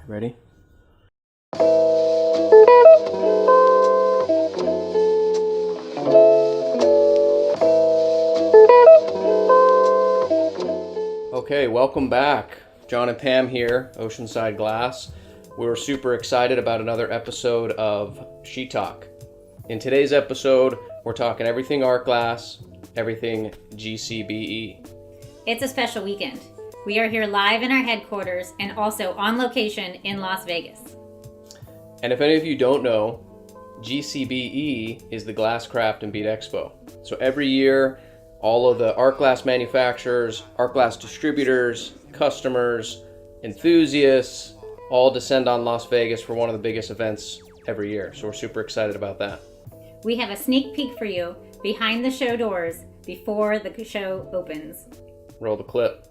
Ready? Okay, welcome back. John and Pam here, Oceanside Glass. We're super excited about another episode of She Talk. In today's episode, we're talking everything art glass, everything GCBE. It's a special weekend. We are here live in our headquarters and also on location in Las Vegas. And if any of you don't know, GCBE is the Glass Craft and Bead Expo. So every year, all of the art glass manufacturers, art glass distributors, customers, enthusiasts, all descend on Las Vegas for one of the biggest events every year. So we're super excited about that. We have a sneak peek for you behind the show doors before the show opens. Roll the clip.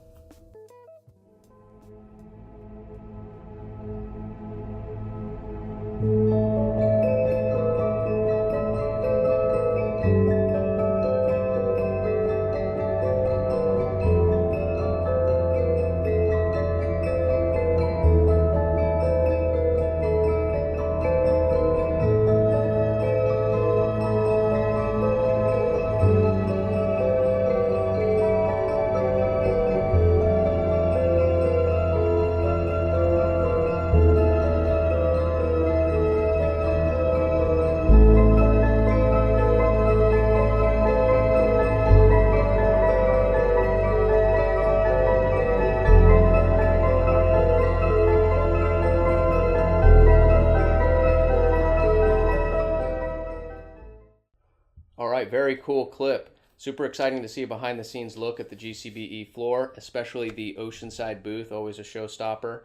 All right, very cool clip. Super exciting to see a behind the scenes look at the GCBE floor, especially the Oceanside booth, always a showstopper.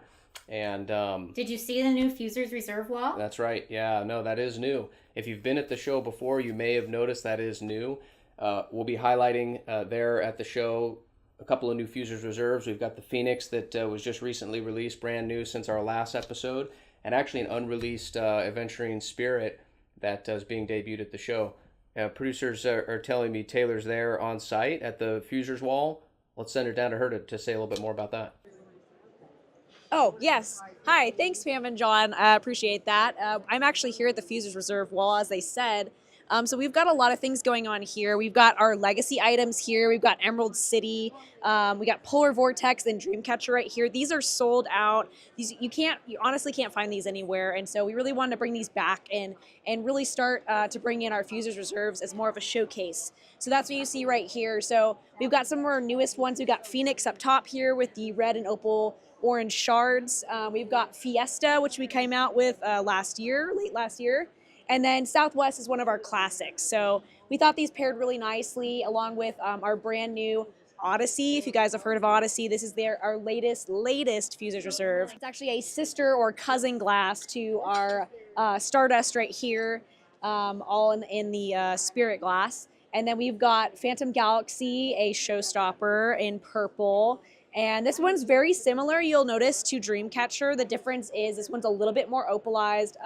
And Did you see the new Fusers Reserve wall? that's right. Yeah, no, that is new. If you've been at the show before, you may have noticed that is new. We'll be highlighting there at the show a couple of new Fusers Reserves. We've got the Phoenix that was just recently released, brand new since our last episode, and actually an unreleased Aventurine Spirit that is being debuted at the show. Producers are telling me Taylor's there on site at the Fusers wall. Let's send her down to her to say a little bit more about that. Oh, yes. Hi. Thanks, Pam and John. I appreciate that. I'm actually here at the Fusers Reserve wall, as they said. So we've got a lot of things going on here. We've got our legacy items here. We've got Emerald City. We got Polar Vortex and Dreamcatcher right here. These are sold out. These you honestly can't find these anywhere. And so we really wanted to bring these back and really start to bring in our Fusers Reserves as more of a showcase. So that's what you see right here. So we've got some of our newest ones. We've got Phoenix up top here with the red and opal orange shards. We've got Fiesta, which we came out with late last year. And then Southwest is one of our classics. So we thought these paired really nicely along with our brand new Odyssey. If you guys have heard of Odyssey, this is our latest Fusers Reserve. It's actually a sister or cousin glass to our Stardust right here, all in the Spirit glass. And then we've got Phantom Galaxy, a showstopper in purple. And this one's very similar, you'll notice, to Dreamcatcher. The difference is this one's a little bit more opalized.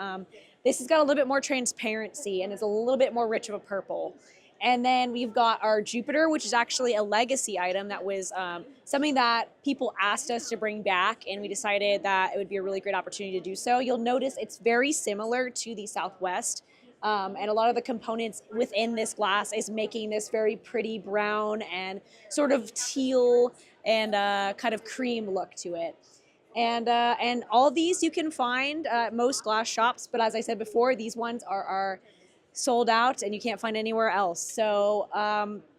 This has got a little bit more transparency and it's a little bit more rich of a purple. And then we've got our Jupiter, which is actually a legacy item that was something that people asked us to bring back, and we decided that it would be a really great opportunity to do so. You'll notice it's very similar to the Southwest. And a lot of the components within this glass is making this very pretty brown and sort of teal and kind of cream look to it. And all of these you can find at most glass shops, but as I said before, these ones are sold out and you can't find anywhere else. So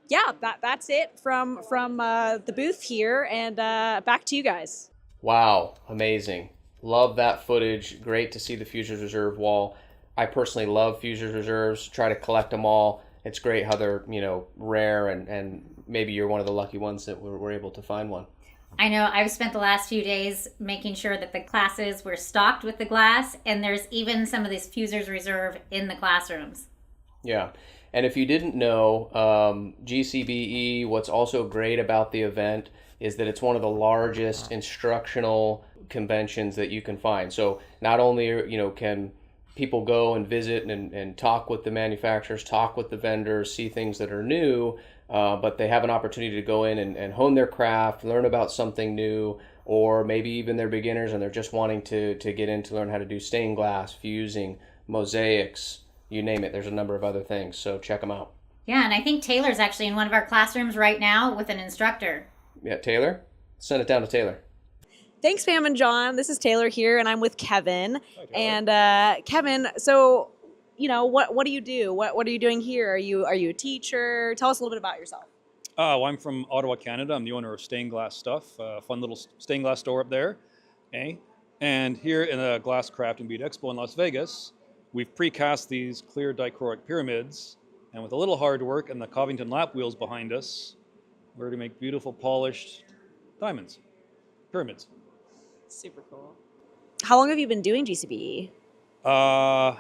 yeah, that's it from the booth here, and back to you guys. Wow, amazing. Love that footage. Great to see the Fusers Reserve wall. I personally love Fusers Reserves, try to collect them all. It's great how they're, rare, and maybe you're one of the lucky ones that were able to find one. I know I've spent the last few days making sure that the classes were stocked with the glass, and there's even some of this Fusers Reserve in the classrooms. Yeah. And if you didn't know, GCBE, what's also great about the event is that it's one of the largest instructional conventions that you can find. So not only, can people go and visit and talk with the manufacturers, talk with the vendors, see things that are new, but they have an opportunity to go in and hone their craft, learn about something new, or maybe even they're beginners and they're just wanting to get in to learn how to do stained glass, fusing, mosaics, you name it. There's a number of other things, so check them out. Yeah, and I think Taylor's actually in one of our classrooms right now with an instructor. Yeah, Taylor? Send it down to Taylor. Thanks, Pam and John. This is Taylor here, and I'm with Kevin. Hi, Taylor. And Kevin, so what do you do? What are you doing here? Are you a teacher? Tell us a little bit about yourself. Well, I'm from Ottawa, Canada. I'm the owner of Stained Glass Stuff, a fun little stained glass store up there. Okay? And here in the Glass Craft and Bead Expo in Las Vegas, we've precast these clear dichroic pyramids, and with a little hard work and the Covington lap wheels behind us, we're going to make beautiful polished diamonds, pyramids. Super cool. How long have you been doing GCBE?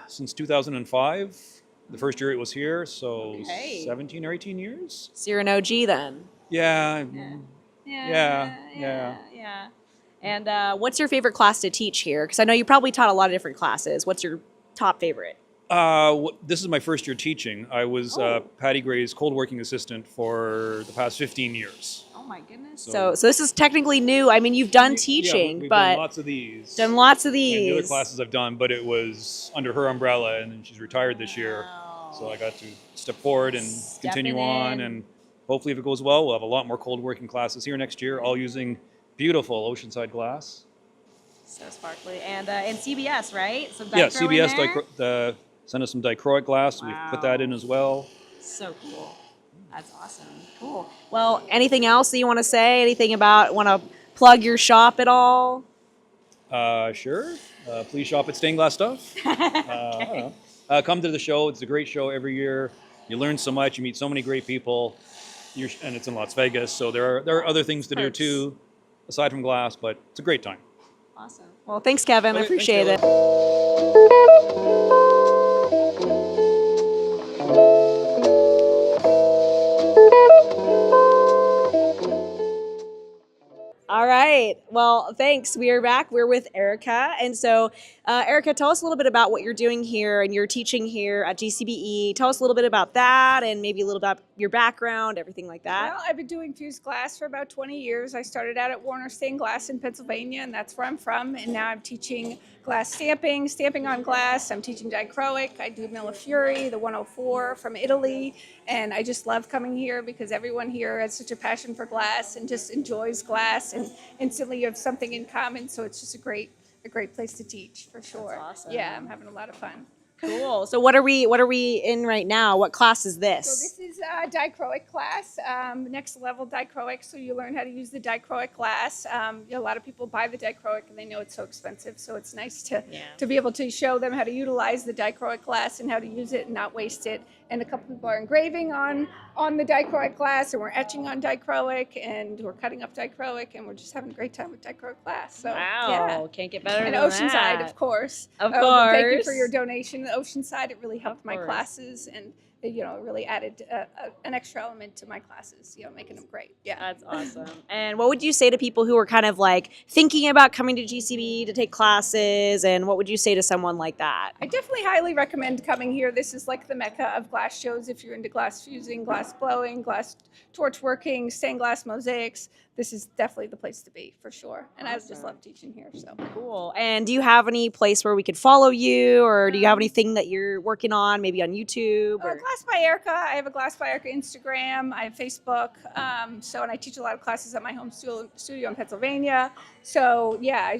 Since 2005. The first year it was here, so Okay. 17 or 18 years. So you're an OG then. Yeah. Yeah. And what's your favorite class to teach here? Because I know you probably taught a lot of different classes. What's your top favorite? This is my first year teaching. I was Patty Gray's cold working assistant for the past 15 years. Oh my goodness. So- So this is technically new. I mean, you've done teaching, we've but done lots of these. done lots of And the other these. classes I've done, but it was under her umbrella, and then she's retired this year. Wow. So I got to step forward and Stepping continue on, in. and hopefully if it goes well, we'll have a lot more cold working classes here next year, all using beautiful oceanside glass. So sparkly. And CBS, right? Some Yeah, dichro in CBS there? sent us some dichroic glass. We've put that in as well. So cool. That's awesome. Cool. Well, anything else that you want to say? Anything want to plug your shop at all? Sure. Please shop at Stained Glass Stuff. I don't know. Come to the show. It's a great show every year. You learn so much. You meet so many great people. And it's in Las Vegas, so there are other things to do Perks. too, aside from glass. But it's a great time. Awesome. Well, thanks, Kevin. I Okay, thanks, appreciate Taylor. it. All right. Well, thanks. We are back. We're with Erica. And so, Erica, tell us a little bit about what you're doing here and you're teaching here at GCBE. Tell us a little bit about that and maybe a little about your background, everything like that. Well, I've been doing fused glass for about 20 years. I started out at Warner Stained Glass in Pennsylvania, and that's where I'm from. And now I'm teaching glass stamping on glass. I'm teaching dichroic. I do Millefiori, the 104 from Italy. And I just love coming here because everyone here has such a passion for glass and just enjoys glass. And instantly you have something in common. So it's just a great place to teach for sure. awesome. Yeah, I'm having a lot of fun. Cool. So what are we in right now? What class is So this? this is a dichroic class, next level dichroic. So you learn how to use the dichroic glass. A lot of people buy the dichroic and they know it's so expensive. So it's nice to be able to show them how to utilize the dichroic glass and how to use it and not waste it. And a couple people are engraving on the dichroic glass, and we're etching on dichroic, and we're cutting up dichroic, and we're just having a great time with dichroic glass. So Wow. yeah. Can't get better And than Oceanside, that. of course. Of Thank you for course. your donation. Oceanside, it really helped my course. classes, and it really added an extra element to my classes, making them great. Yeah. That's awesome. And what would you say to people who are kind of like thinking about coming to GCB to take classes? And what would you say to someone like that? I definitely highly recommend coming here. This is like the mecca of glass shows. If you're into glass fusing, glass blowing, glass torch working, stained glass mosaics, this is definitely the place to be for sure. And I just Awesome. love teaching here. So Cool. And do you have any place where we could follow you, or do you have anything that you're working on, maybe on YouTube? Or? Glass by Erica. I have a Glass by Erica Instagram. I have Facebook. And I teach a lot of classes at my home studio in Pennsylvania. So yeah,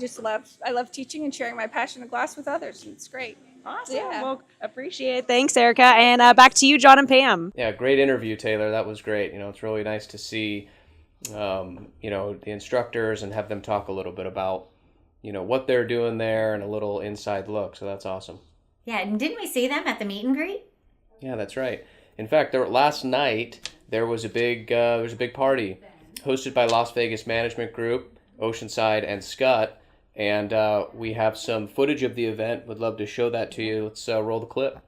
I love teaching and sharing my passion of glass with others. And it's great. Awesome. Yeah. Well, appreciate it. Thanks, Erica. And back to you, John and Pam. Yeah, great interview, Taylor. That was great. It's really nice to see, the instructors and have them talk a little bit about, what they're doing there and a little inside look. So that's awesome. Yeah, and didn't we see them at the meet and greet? Yeah, that's right. In fact, last night there was a big party hosted by Las Vegas Management Group, Oceanside, and Scott. And we have some footage of the event. Would love to show that to you. Let's roll the clip.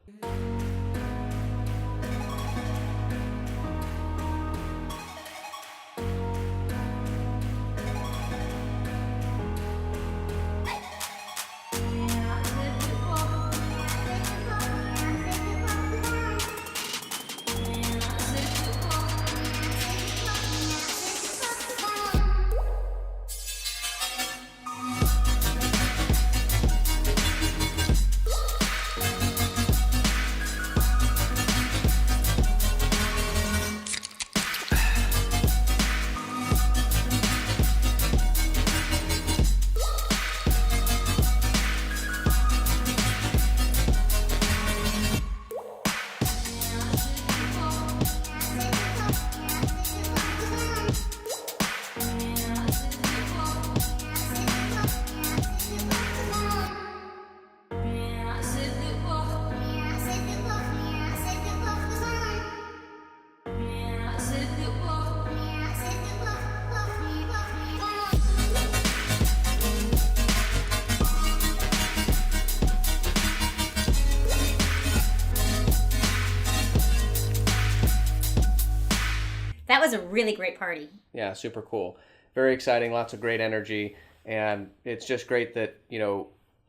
was a really great party. Yeah, super cool. Very exciting, lots of great energy. And it's just great that,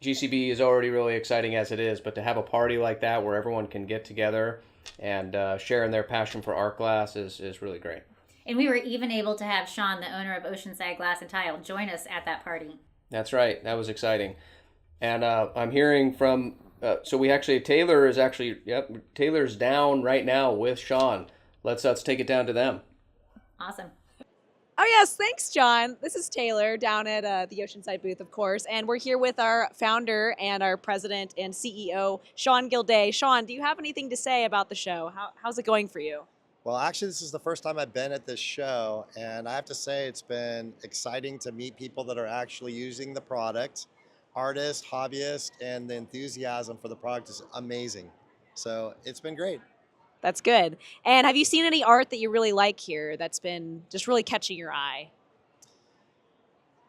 GCB is already really exciting as it is, but to have a party like that where everyone can get together and share in their passion for art glass is really great. And we were even able to have Sean, the owner of Oceanside Glass and Tile, join us at that party. That's right. That was exciting. And I'm hearing from, so we actually, Taylor's down right now with Sean. Let's take it down to them. Awesome. Oh, yes. Thanks, John. This is Taylor down at the Oceanside booth, of course. And we're here with our founder and our president and CEO, Sean Gilday. Sean, do you have anything to say about the show? How's it going for you? Well, actually, this is the first time I've been at this show, and I have to say it's been exciting to meet people that are actually using the product. Artists, hobbyists, and the enthusiasm for the product is amazing. So it's been great. That's good. And have you seen any art that you really like here that's been just really catching your eye?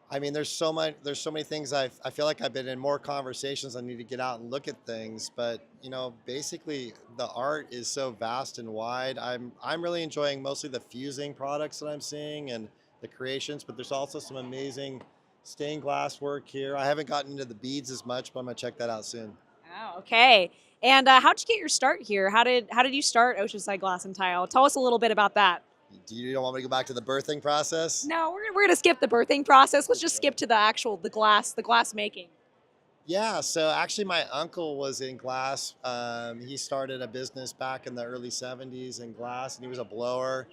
I mean, there's so many things. I feel like I've been in more conversations. I need to get out and look at things, but basically the art is so vast and wide. I'm really enjoying mostly the fusing products that I'm seeing and the creations, but there's also some amazing stained glass work here. I haven't gotten into the beads as much, but I'm gonna check that out soon. Oh, okay. And how'd you get your start here? How did you start Oceanside Glass and Tile? Tell us a little bit about that. You don't want me to go back to the birthing process? No, we're gonna skip the birthing process. Let's just skip to the glass making. Yeah, so actually my uncle was in glass. He started a business back in the early 70s in glass, and he was a blower.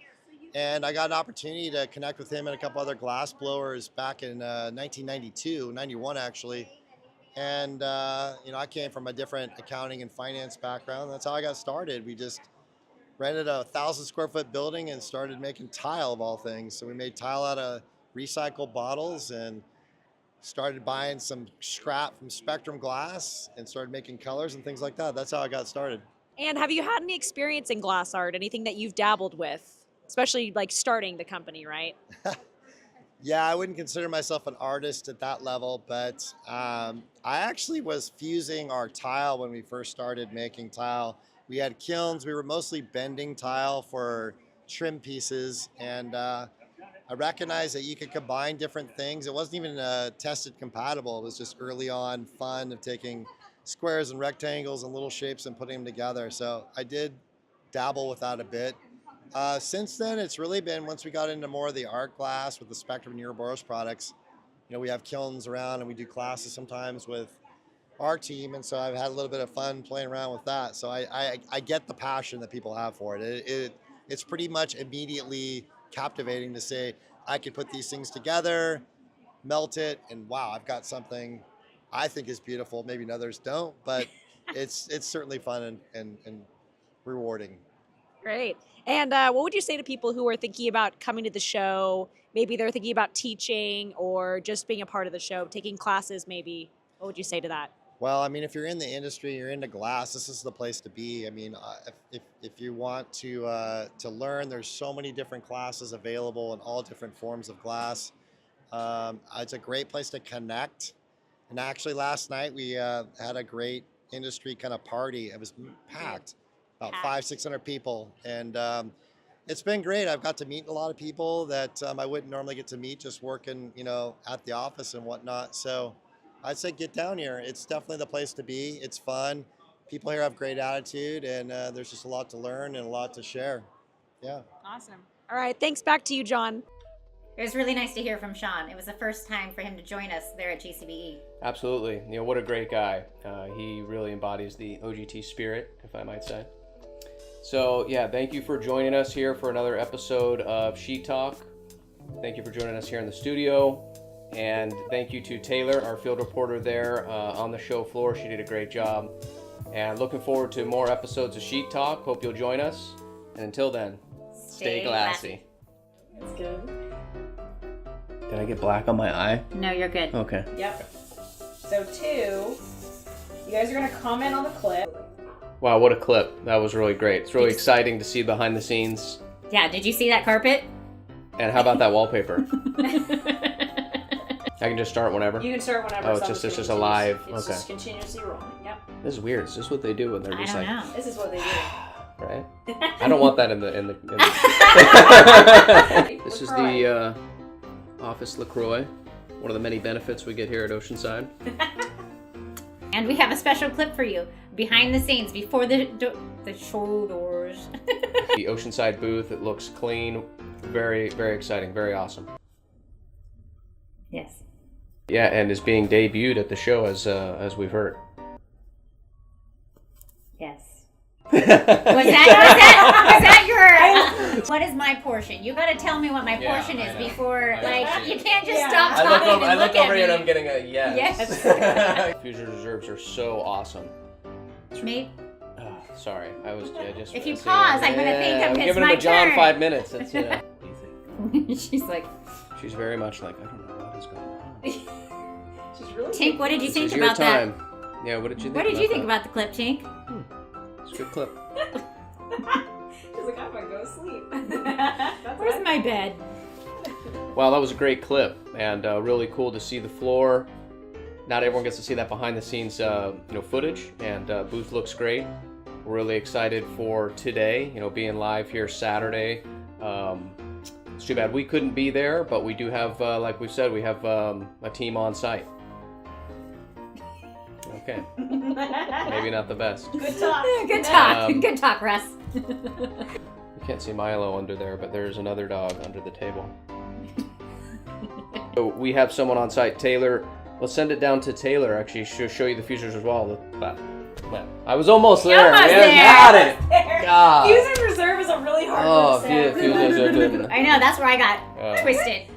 And I got an opportunity to connect with him and a couple other glass blowers back in 1992, 91 actually. And I came from a different accounting and finance background. That's how I got started. We just rented a 1,000 square foot building and started making tile of all things. So we made tile out of recycled bottles and started buying some scrap from Spectrum Glass and started making colors and things like that. That's how I got started. And have you had any experience in glass art? Anything that you've dabbled with, especially like starting the company, right? Yeah, I wouldn't consider myself an artist at that level, but I actually was fusing our tile when we first started making tile. We had kilns. We were mostly bending tile for trim pieces, and I recognized that you could combine different things. It wasn't even tested compatible. It was just early on fun of taking squares and rectangles and little shapes and putting them together. So I did dabble with that a bit. Since then, it's really been, once we got into more of the art glass with the Spectrum and Ouroboros products, we have kilns around and we do classes sometimes with our team, and so I've had a little bit of fun playing around with that. So I get the passion that people have for it. It's pretty much immediately captivating to say, I could put these things together, melt it, and wow, I've got something I think is beautiful. Maybe others don't, but it's certainly fun and rewarding. Great. And what would you say to people who are thinking about coming to the show? Maybe they're thinking about teaching or just being a part of the show, taking classes maybe. What would you say to that? Well, I mean, if you're in the industry, you're into glass, this is the place to be. I mean, if you want to learn, there's so many different classes available in all different forms of glass. It's a great place to connect. And actually, last night we had a great industry kind of party. It was packed, about 500-600 people, and it's been great. I've got to meet a lot of people that I wouldn't normally get to meet just working, at the office and whatnot. So I'd say get down here. It's definitely the place to be. It's fun. People here have great attitude, and there's just a lot to learn and a lot to share. Yeah. Awesome. All right. Thanks. Back to you, John. It was really nice to hear from Sean. It was the first time for him to join us there at GCBE. Absolutely. What a great guy. He really embodies the OGT spirit, if I might say. So, yeah, thank you for joining us here for another episode of Sheet Talk. Thank you for joining us here in the studio. And thank you to Taylor, our field reporter there on the show floor. She did a great job. And looking forward to more episodes of Sheet Talk. Hope you'll join us. And until then, stay glassy. That's good. Did I get black on my eye? No, you're good. Okay. Yep. So 2, you guys are going to comment on the clip. Wow, what a clip. That was really great. It's really exciting to see behind the scenes. Yeah, did you see that carpet? And how about that wallpaper? I can just start whenever? You can start whenever. Oh, it's just a live. It's Okay. just continuously rolling. Yep. This is weird. Is this what they do when they're I just don't like... know. This is what they do. right? I don't want that in the. This is the office LaCroix. One of the many benefits we get here at Oceanside. And we have a special clip for you behind the scenes before the show doors. The Oceanside booth. It looks clean. Very, very exciting. Very awesome. Yes. Yeah, and is being debuted at the show as we've heard. Yes. Was that your? What is my portion? You got to tell me what my portion is before. You can't just stop talking. I look over at here and me. I'm getting a yes. Yes. Fusion reserves are so awesome. Mate, Sorry, I just. if you pause, I'm going to think I'm it's giving my him a John turn. 5 minutes. That's, what do you think? She's like, She's very much like, I don't know what is going on. She's really Tink, what did you This think is your about that? time. Yeah, what did you think? What did you think that? about the clip, Tink? It's a good clip. She's like, I'm gonna go sleep. That's Where's my bed? Wow, that was a great clip, and really cool to see the floor. Not everyone gets to see that behind the scenes, footage, and booth looks great. We're really excited for today, being live here Saturday. It's too bad we couldn't be there, but we do have, like we've said, we have a team on site. Okay. Maybe not the best. Good talk. Good talk. Good talk, Russ. You can't see Milo under there, but there's another dog under the table. So we have someone on site, Taylor. Let's send it down to Taylor. Actually, she'll show you the fusers as well. Well, I was almost there. Almost man. there. Got it. There. God. Fusion reserve is a really hard word to say. Fusers are good. I know, that's where I got Oh. twisted.